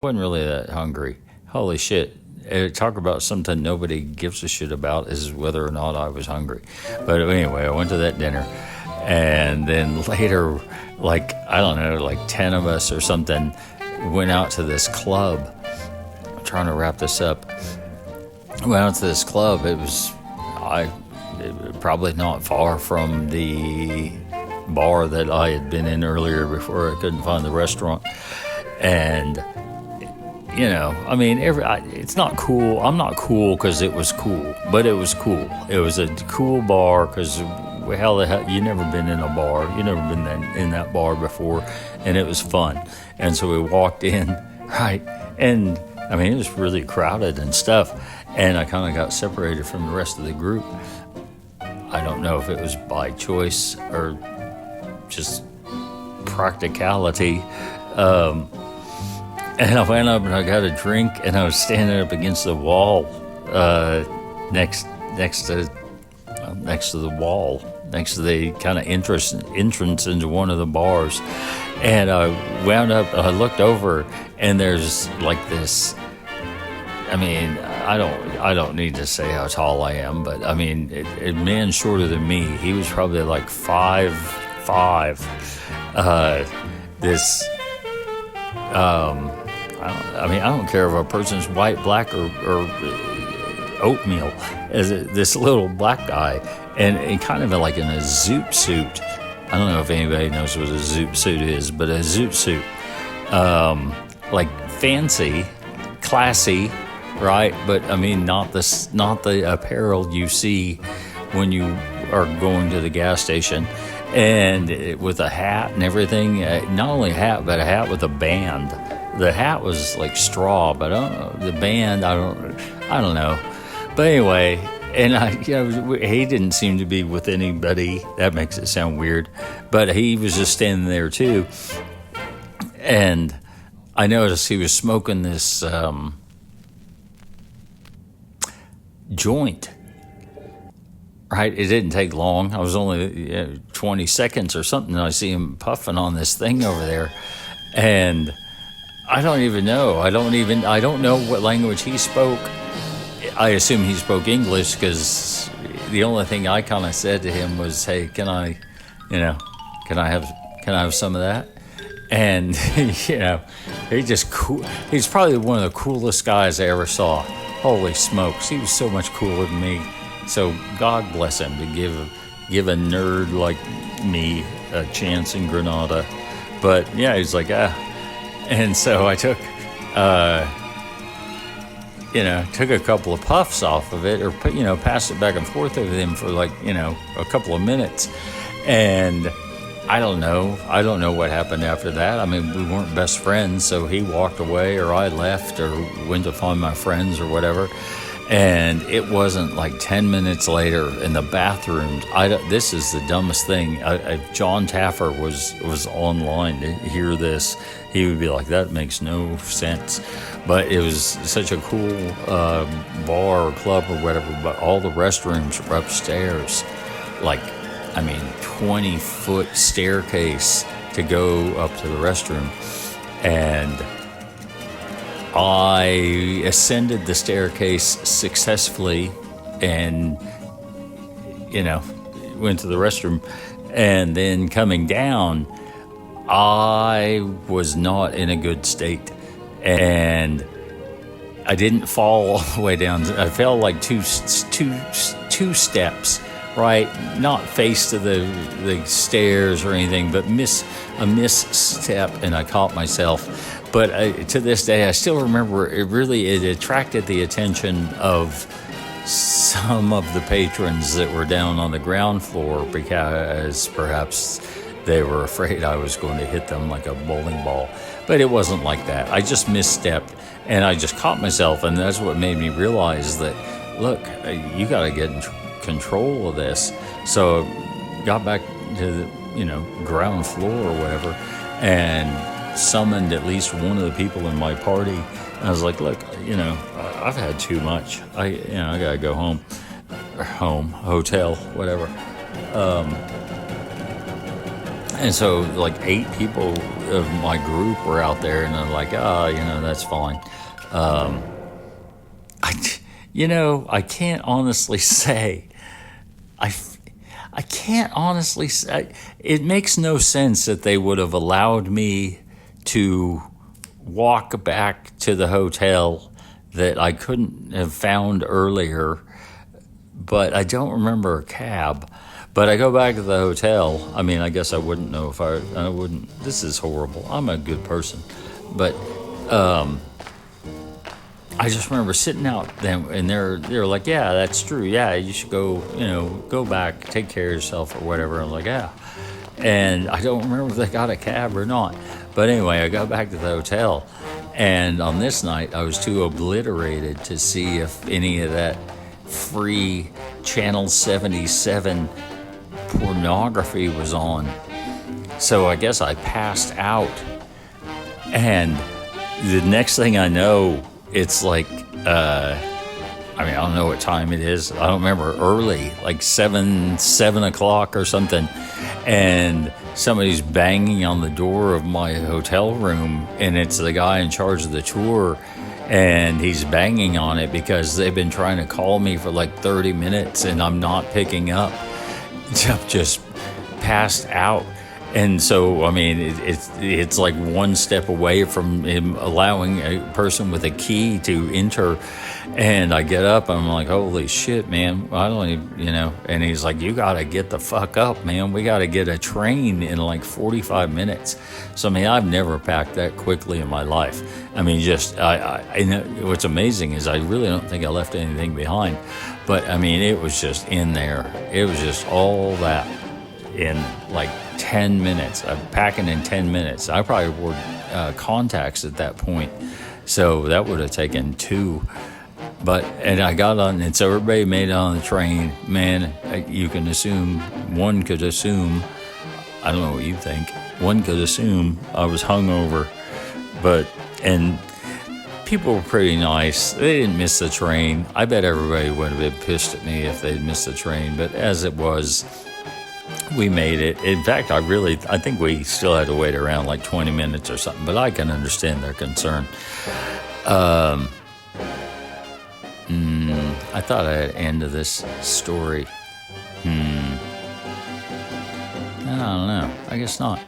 Wasn't really that hungry. Holy shit. Talk about something nobody gives a shit about is whether or not I was hungry. But anyway, I went to that dinner. And then later, like, I don't know, like 10 of us or something went out to this club. I'm trying to wrap this up. Went out to this club. Probably not far from the bar that I had been in earlier before I couldn't find the restaurant. And I mean, it's not cool. I'm not cool because it was cool, but it was cool. It was a cool bar because how the hell, you never been in a bar. You never been in that bar before, and it was fun. And so we walked in, right? And I mean, it was really crowded and stuff. And I kind of got separated from the rest of the group. I don't know if it was by choice or just practicality. And I went up and I got a drink, and I was standing up against the wall, next to the wall, next to the kind of entrance into one of the bars. And I wound up, I looked over, and there's like this. I mean, I don't need to say how tall I am, but I mean, a man shorter than me. He was probably like 5'5". I don't care if a person's white, black, or oatmeal. This little black guy, and kind of like in a zoot suit. I don't know if anybody knows what a zoot suit is, but a zoot suit, like fancy, classy, right? But I mean, not the apparel you see when you are going to the gas station, and with a hat and everything. Not only a hat, but a hat with a band. The hat was like straw, but I don't know. The band, I don't know. But anyway, and he didn't seem to be with anybody. That makes it sound weird. But he was just standing there too. And I noticed he was smoking this joint. Right? It didn't take long. I was only 20 seconds or something. And I see him puffing on this thing over there. And I don't even know. I don't know what language he spoke. I assume he spoke English, because the only thing I kind of said to him was, "Hey, can I have some of that?" And he's probably one of the coolest guys I ever saw. Holy smokes, he was so much cooler than me. So God bless him to give a nerd like me a chance in Granada. But yeah, he's like, And so I took a couple of puffs off of it, or passed it back and forth with him for like a couple of minutes, and I don't know what happened after that. I mean, we weren't best friends, so he walked away, or I left, or went to find my friends, or whatever. And it wasn't like 10 minutes later in the bathrooms. This is the dumbest thing. If John Taffer was online to hear this, he would be like, "That makes no sense." But it was such a cool bar or club or whatever. But all the restrooms were upstairs, 20-foot staircase to go up to the restroom, and I ascended the staircase successfully and, went to the restroom. And then coming down, I was not in a good state. And I didn't fall all the way down. I fell like two steps, right? Not face to the stairs or anything, but a misstep, and I caught myself. But to this day, I still remember it attracted the attention of some of the patrons that were down on the ground floor, because perhaps they were afraid I was going to hit them like a bowling ball. But it wasn't like that. I just misstepped, and I just caught myself, and that's what made me realize that, look, you got to get in control of this. So I got back to the ground floor or whatever, and summoned at least one of the people in my party. And I was like, "Look, I've had too much. I gotta go home, hotel, whatever." And so, like, 8 people of my group were out there, and I'm like, that's fine. I can't honestly say. I, I can't honestly say. It makes no sense that they would have allowed me to walk back to the hotel that I couldn't have found earlier, but I don't remember a cab. But I go back to the hotel. I mean, I guess I wouldn't know if I wouldn't. This is horrible. I'm a good person. But I just remember sitting out then, and they're like, yeah, that's true. Yeah, you should go back, take care of yourself or whatever. I'm like, yeah. And I don't remember if they got a cab or not. But anyway, I got back to the hotel. And on this night, I was too obliterated to see if any of that free Channel 77 pornography was on. So I guess I passed out. And the next thing I know, it's like, I don't know what time it is. I don't remember, early, like 7 o'clock or something. And somebody's banging on the door of my hotel room, and it's the guy in charge of the tour. And he's banging on it because they've been trying to call me for like 30 minutes and I'm not picking up. I'm just passed out. And so, I mean, it's like one step away from him allowing a person with a key to enter. And I get up, and I'm like, holy shit, man. I don't even, and he's like, you got to get the fuck up, man. We got to get a train in like 45 minutes. So, I mean, I've never packed that quickly in my life. I mean, I know, what's amazing is I really don't think I left anything behind. But, I mean, it was just in there. It was just all that in like 10 minutes. I'm packing in 10 minutes. I probably wore contacts at that point. So that would have taken 2. And I got on, and so everybody made it on the train. Man, you can assume, one could assume, I don't know what you think, one could assume I was hungover. And people were pretty nice. They didn't miss the train. I bet everybody would have been pissed at me if they'd missed the train. But as it was, we made it. In fact, I think we still had to wait around like 20 minutes or something, but I can understand their concern. I thought I had an end to this story. I don't know. I guess not.